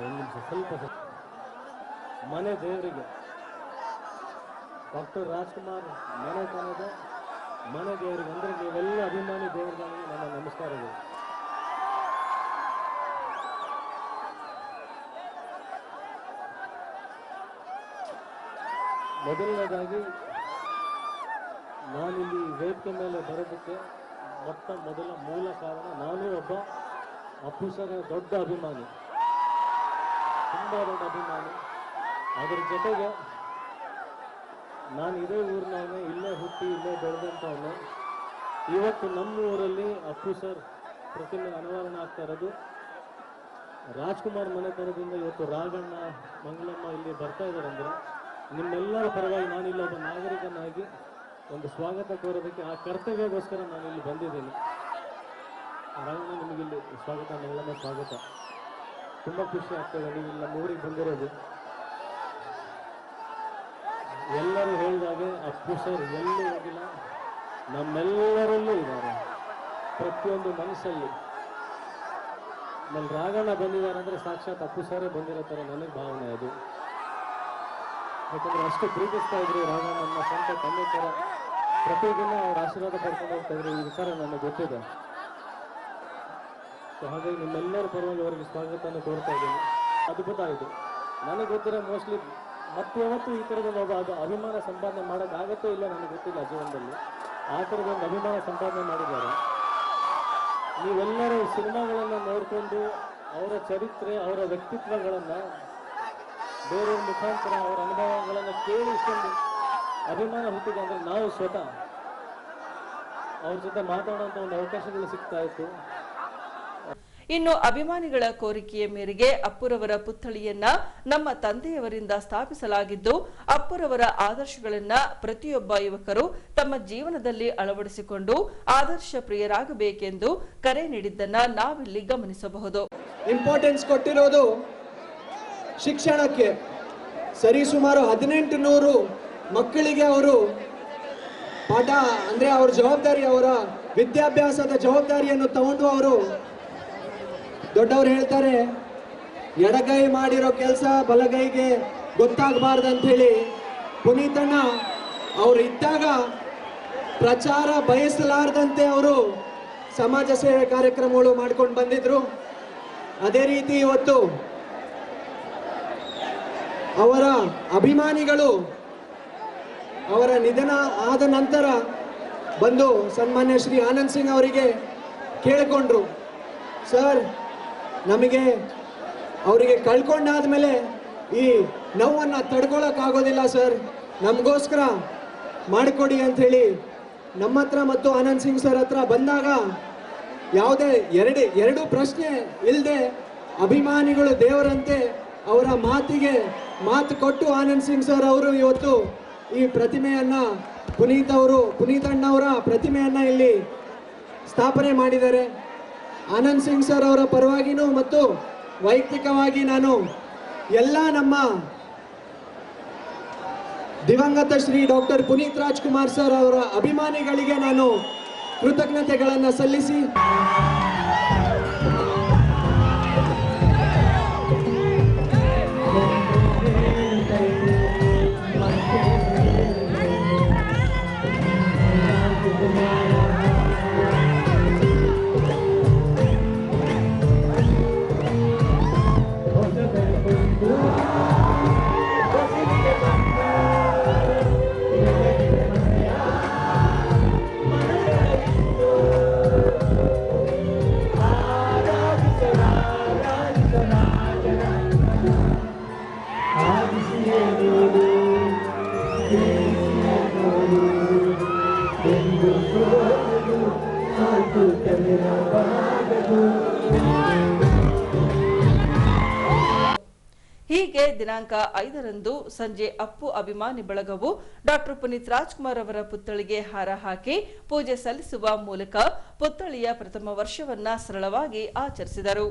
ಸ್ವಲ್ಪ ಮನೆ ದೇವರಿಗೆ ಡಾಕ್ಟರ್ ರಾಜ್ಕುಮಾರ್ ಮನೆತನದ ಮನೆ ದೇವರಿಗೆ ಅಂದರೆ ನೀವೆಲ್ಲ ಅಭಿಮಾನಿ ದೇವರುಗಳಿಗೆ ನನ್ನ ನಮಸ್ಕಾರಗಳು. ಮೊದಲನೇದಾಗಿ ನಾನಿಲ್ಲಿ ವೇದಿಕೆ ಮೇಲೆ ಬರೋದಕ್ಕೆ ಮೊದಲ ಮೂಲ ಕಾರಣ, ನಾನು ಒಬ್ಬ ಅಪ್ಪು ಸರ್ ದೊಡ್ಡ ಅಭಿಮಾನಿ, ತುಂಬ ದೊಡ್ಡ ಅಭಿಮಾನಿ. ಅದರ ಜೊತೆಗೆ ನಾನು ಇದೇ ಊರಿನವನೇ, ಇಲ್ಲೇ ಹುಟ್ಟಿ ಇಲ್ಲೇ ಬೆಳೆದಂಥವನು. ಇವತ್ತು ನಮ್ಮ ಊರಲ್ಲಿ ಅಪ್ಪು ಸರ್ ಪ್ರತಿಮೆ ಅನಾವರಣ ಆಗ್ತಾ ಇರೋದು ರಾಜ್ಕುಮಾರ್ ಮನೆತನದಿಂದ. ಇವತ್ತು ರಾಘಣ್ಣ, ಮಂಗಳಮ್ಮ ಇಲ್ಲಿ ಬರ್ತಾ ಇದ್ದಾರೆ ಅಂದರೆ ನಿಮ್ಮೆಲ್ಲರ ಪರವಾಗಿ ನಾನಿಲ್ಲಿ ಒಬ್ಬ ನಾಗರಿಕನಾಗಿ ಒಂದು ಸ್ವಾಗತ ಕೋರೋದಕ್ಕೆ, ಆ ಕರ್ತವ್ಯಗೋಸ್ಕರ ನಾನು ಇಲ್ಲಿ ಬಂದಿದ್ದೀನಿ. ರಾಘಣ್ಣ, ನಿಮಗಿಲ್ಲಿ ಸ್ವಾಗತ, ಮಂಗಳಮ್ಮ ಸ್ವಾಗತ. ತುಂಬ ಖುಷಿ ಆಗ್ತದೆ ನೀವು ನಮ್ಮ ಊರಿಗೆ ಬಂದಿರೋದು. ಎಲ್ಲರೂ ಹೇಳಿದಾಗೆ ಅಪ್ಪು ಸರ್ ಎಲ್ಲೂ ಹೋಗಿಲ್ಲ, ನಮ್ಮೆಲ್ಲರಲ್ಲೂ ಇದ್ದಾರೆ, ಪ್ರತಿಯೊಂದು ಮನಸ್ಸಲ್ಲಿ. ಆಮೇಲೆ ರಾಘಣ್ಣ ಬಂದಿದ್ದಾರೆ ಅಂದರೆ ಸಾಕ್ಷಾತ್ ಅಪ್ಪು ಸರೇ ಬಂದಿರೋ ಥರ ನನಗೆ ಭಾವನೆ ಅದು. ಯಾಕಂದರೆ ಅಷ್ಟು ಪ್ರೀತಿಸ್ತಾ ಇದ್ರು ರಾಘಣ್ಣ, ನನ್ನ ಸ್ವಂತ ತಂದೆ ಥರ. ಪ್ರತಿದಿನ ಅವ್ರ ಆಶೀರ್ವಾದ ಪಡ್ಕೊಂಡು ಹೋಗ್ತಾ ಇದ್ರು, ಈ ವಿಚಾರ ನನಗೆ ಗೊತ್ತಿದೆ. ಸೊ ಹಾಗಾಗಿ ನಿಮ್ಮೆಲ್ಲರ ಪರವಾಗಿ ಅವರಿಗೆ ಸ್ವಾಗತವನ್ನು ಕೋರ್ತಾ ಇದ್ದೀನಿ. ಅದ್ಭುತ ಇದು. ನನಗೆ ಗೊತ್ತಿರೋ ಮೋಸ್ಟ್ಲಿ ಮತ್ತೆ ಯಾವತ್ತೂ ಈ ಥರದೊಂದು ಒಬ್ಬ ಅಭಿಮಾನ ಸಂಪಾದನೆ ಮಾಡೋಕ್ಕಾಗತ್ತೋ ಇಲ್ಲ ನನಗೆ ಗೊತ್ತಿಲ್ಲ ಜೀವನದಲ್ಲಿ. ಆ ಥರದೊಂದು ಅಭಿಮಾನ ಸಂಪಾದನೆ ಮಾಡಿದ್ದಾರೆ. ನೀವೆಲ್ಲರೂ ಸಿನಿಮಾಗಳನ್ನು ನೋಡಿಕೊಂಡು ಅವರ ಚರಿತ್ರೆ, ಅವರ ವ್ಯಕ್ತಿತ್ವಗಳನ್ನು, ಬೇರೆಯವ್ರ ಮುಖಾಂತರ ಅವರ ಅನುಭವಗಳನ್ನು ಕೇಳಿ ಇಷ್ಟೊಂದು ಅಭಿಮಾನ ಹುಟ್ಟಿದೆ ಅಂದರೆ ನಾವು ಸ್ವತಃ ಅವ್ರ ಜೊತೆ ಮಾತಾಡುವಂಥ ಒಂದು ಅವಕಾಶಗಳು ಸಿಗ್ತಾ ಇತ್ತು. ಇನ್ನು ಅಭಿಮಾನಿಗಳ ಕೋರಿಕೆಯ ಮೇರೆಗೆ ಅಪ್ಪುರವರ ಪುತ್ಥಳಿಯನ್ನ ನಮ್ಮ ತಂದೆಯವರಿಂದ ಸ್ಥಾಪಿಸಲಾಗಿದ್ದು, ಅಪ್ಪುರವರ ಆದರ್ಶಗಳನ್ನ ಪ್ರತಿಯೊಬ್ಬ ಯುವಕರು ತಮ್ಮ ಜೀವನದಲ್ಲಿ ಅಳವಡಿಸಿಕೊಂಡು ಆದರ್ಶ ಪ್ರಿಯರಾಗಬೇಕೆಂದು ಕರೆ ನೀಡಿದ್ದನ್ನ ನಾವಿಲ್ಲಿ ಗಮನಿಸಬಹುದು. ಇಂಪಾರ್ಟೆನ್ಸ್ ಕೊಟ್ಟಿರೋದು ಶಿಕ್ಷಣಕ್ಕೆ. ಸರಿಸುಮಾರು 1800 ಮಕ್ಕಳಿಗೆ ಅವರು ಪಾಠ ಅಂದರೆ ಅವ್ರ ಜವಾಬ್ದಾರಿ, ಅವರ ವಿದ್ಯಾಭ್ಯಾಸದ ಜವಾಬ್ದಾರಿಯನ್ನು ತಗೊಂಡು ಅವರು, ದೊಡ್ಡವರು ಹೇಳ್ತಾರೆ ಎಡಗೈ ಮಾಡಿರೋ ಕೆಲಸ ಬಲಗೈಗೆ ಗೊತ್ತಾಗಬಾರ್ದಂತ ಹೇಳಿ, ಪುನೀತಣ್ಣ ಅವರು ಇದ್ದಾಗ ಪ್ರಚಾರ ಬಯಸಲಾರದಂತೆ ಅವರು ಸಮಾಜ ಸೇವೆ ಕಾರ್ಯಕ್ರಮಗಳು ಮಾಡ್ಕೊಂಡು ಬಂದಿದ್ರು. ಅದೇ ರೀತಿ ಇವತ್ತು ಅವರ ಅಭಿಮಾನಿಗಳು ಅವರ ನಿಧನ ಆದ ನಂತರ ಬಂದು ಸನ್ಮಾನ್ಯ ಶ್ರೀ ಆನಂದ್ ಸಿಂಗ್ ಅವರಿಗೆ ಕೇಳಿಕೊಂಡ್ರು, ಸರ್ ನಮಗೆ ಅವರಿಗೆ ಕಳ್ಕೊಂಡಾದ ಮೇಲೆ ಈ ನೋವನ್ನು ತಡ್ಕೊಳ್ಳೋಕ್ಕಾಗೋದಿಲ್ಲ ಸರ್, ನಮಗೋಸ್ಕರ ಮಾಡಿಕೊಡಿ ಅಂಥೇಳಿ ನಮ್ಮ ಹತ್ರ ಮತ್ತು ಆನಂದ್ ಸಿಂಗ್ ಸರ್ ಹತ್ರ ಬಂದಾಗ ಯಾವುದೇ ಎರಡು ಪ್ರಶ್ನೆ ಇಲ್ಲದೆ ಅಭಿಮಾನಿಗಳು ದೇವರಂತೆ ಅವರ ಮಾತಿಗೆ ಮಾತು ಕೊಟ್ಟು ಆನಂದ್ ಸಿಂಗ್ ಸರ್ ಅವರು ಇವತ್ತು ಈ ಪ್ರತಿಮೆಯನ್ನು ಪುನೀತಣ್ಣವರ ಪ್ರತಿಮೆಯನ್ನು ಇಲ್ಲಿ ಸ್ಥಾಪನೆ ಮಾಡಿದ್ದಾರೆ. ಆನಂದ್ ಸಿಂಗ್ ಸರ್ ಅವರ ಪರವಾಗಿನೂ ಮತ್ತು ವೈಯಕ್ತಿಕವಾಗಿ ನಾನು ಎಲ್ಲ ನಮ್ಮ ದಿವಂಗತ ಶ್ರೀ ಡಾಕ್ಟರ್ ಪುನೀತ್ ರಾಜ್ಕುಮಾರ್ ಸರ್ ಅವರ ಅಭಿಮಾನಿಗಳಿಗೆ ನಾನು ಕೃತಜ್ಞತೆಗಳನ್ನು ಸಲ್ಲಿಸಿ ಹೀಗೆ ದಿನಾಂಕ 5ರಂದು ಸಂಜೆ ಅಪ್ಪು ಅಭಿಮಾನಿ ಬಳಗವು ಡಾಕ್ಟರ್ ಪುನೀತ್ ರಾಜ್ಕುಮಾರ್ ಅವರ ಪುತ್ಥಳಿಗೆ ಹಾರ ಹಾಕಿ ಪೂಜೆ ಸಲ್ಲಿಸುವ ಮೂಲಕ ಪುತ್ಥಳಿಯ ಪ್ರಥಮ ವರ್ಷವನ್ನ ಸರಳವಾಗಿ ಆಚರಿಸಿದರು.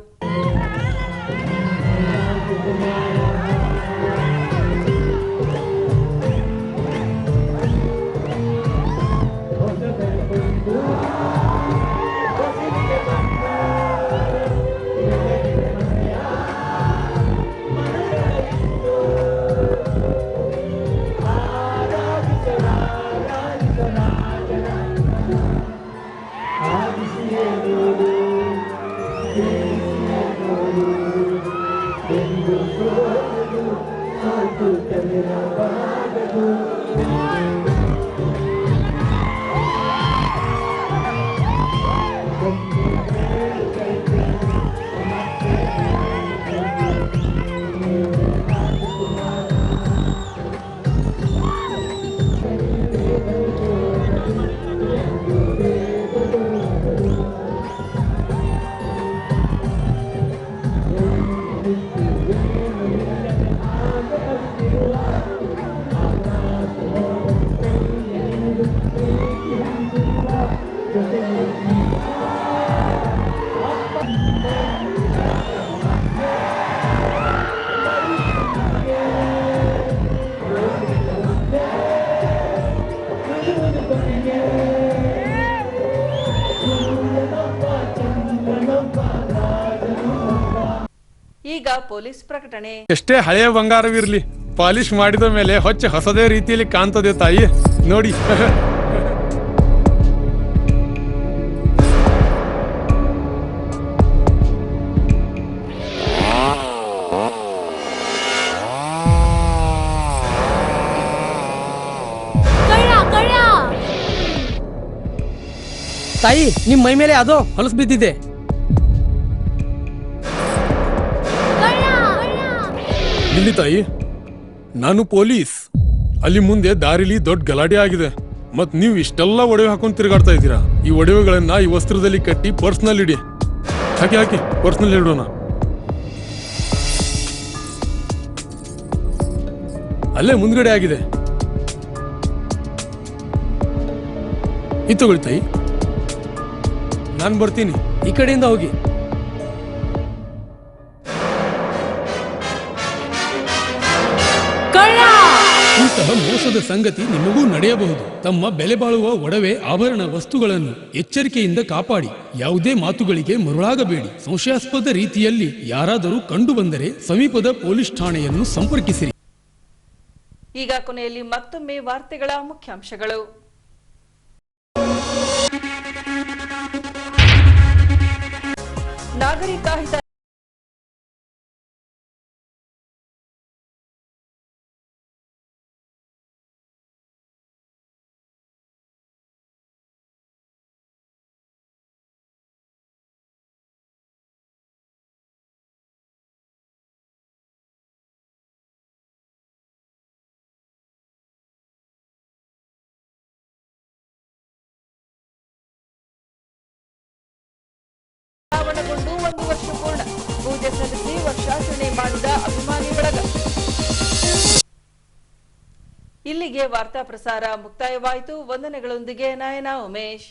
ಈಗ ಪೊಲೀಸ್ ಪ್ರಕಟಣೆ. ಎಷ್ಟೇ ಹಳೆಯ ಬಂಗಾರವಿರ್ಲಿ, ಪಾಲಿಶ್ ಮಾಡಿದ ಮೇಲೆ ಹೊಸದೇ ರೀತಿಯಲ್ಲಿ ಕಾಣ್ತದೆ ತಾಯಿ ನೋಡಿ. ತಾಯಿ, ನಿಮ್ ಮೈ ಮೇಲೆ ಅದೋ ಹೊಲಸು ಬಿದ್ದಿದೆ. ಇಲ್ಲಿ ತಾಯಿ, ನಾನು ಪೊಲೀಸ್. ಅಲ್ಲಿ ಮುಂದೆ ದಾರಿಲಿ ದೊಡ್ಡ ಗಲಾಟೆ ಆಗಿದೆ. ಮತ್ ನೀವು ಇಷ್ಟೆಲ್ಲ ಒಡವೆ ಹಾಕೊಂಡು ತಿರುಗಾಡ್ತಾ ಇದ್ದೀರಾ. ಈ ಒಡವೆಗಳನ್ನ ಈ ವಸ್ತ್ರದಲ್ಲಿ ಕಟ್ಟಿ ಪರ್ಸ್ನಲ್ಲಿ ಇಡಿ. ಹಾಕಿ ಪರ್ಸ್ನಲ್ಲಿ ಇಡೋಣ. ಅಲ್ಲೇ ಮುಂದ್ಗಡೆ ಆಗಿದೆ. ಇದು ತಗೊಳ್ಳಿ ತಾಯಿ, ನಾನು ಬರ್ತೀನಿ. ಈ ಕಡೆಯಿಂದ ಹೋಗಿ. ಇಂತಹ ಮೋಸದ ಸಂಗತಿ ನಿಮಗೂ ನಡೆಯಬಹುದು. ತಮ್ಮ ಬೆಲೆ ಬಾಳುವ ಒಡವೆ ಆಭರಣ ವಸ್ತುಗಳನ್ನು ಎಚ್ಚರಿಕೆಯಿಂದ ಕಾಪಾಡಿ. ಯಾವುದೇ ಮಾತುಗಳಿಗೆ ಮರುಳಾಗಬೇಡಿ. ಸಂಶಯಾಸ್ಪದ ರೀತಿಯಲ್ಲಿ ಯಾರಾದರೂ ಕಂಡು ಬಂದರೆ ಸಮೀಪದ ಪೊಲೀಸ್ ಠಾಣೆಯನ್ನು ಸಂಪರ್ಕಿಸಿರಿ. ಈಗ ಕೊನೆಯಲ್ಲಿ ಮತ್ತೊಮ್ಮೆ ವಾರ್ತೆಗಳ ಮುಖ್ಯಾಂಶಗಳು. ನಾಗರಿಕ ಹಿತ ಗೊಂಡು 1 ವರ್ಷ ಪೂರ್ಣ. ಪೂಜೆ ಸಲ್ಲಿಸಿ ವರ್ಷಾಚರಣೆ ಮಾಡಿದ ಅಭಿಮಾನಿ ಬಳಗ. ಇಲ್ಲಿಗೆ ವಾರ್ತಾ ಪ್ರಸಾರ ಮುಕ್ತಾಯವಾಯಿತು. ವಂದನೆಗಳೊಂದಿಗೆ ನಯನ ಉಮೇಶ್.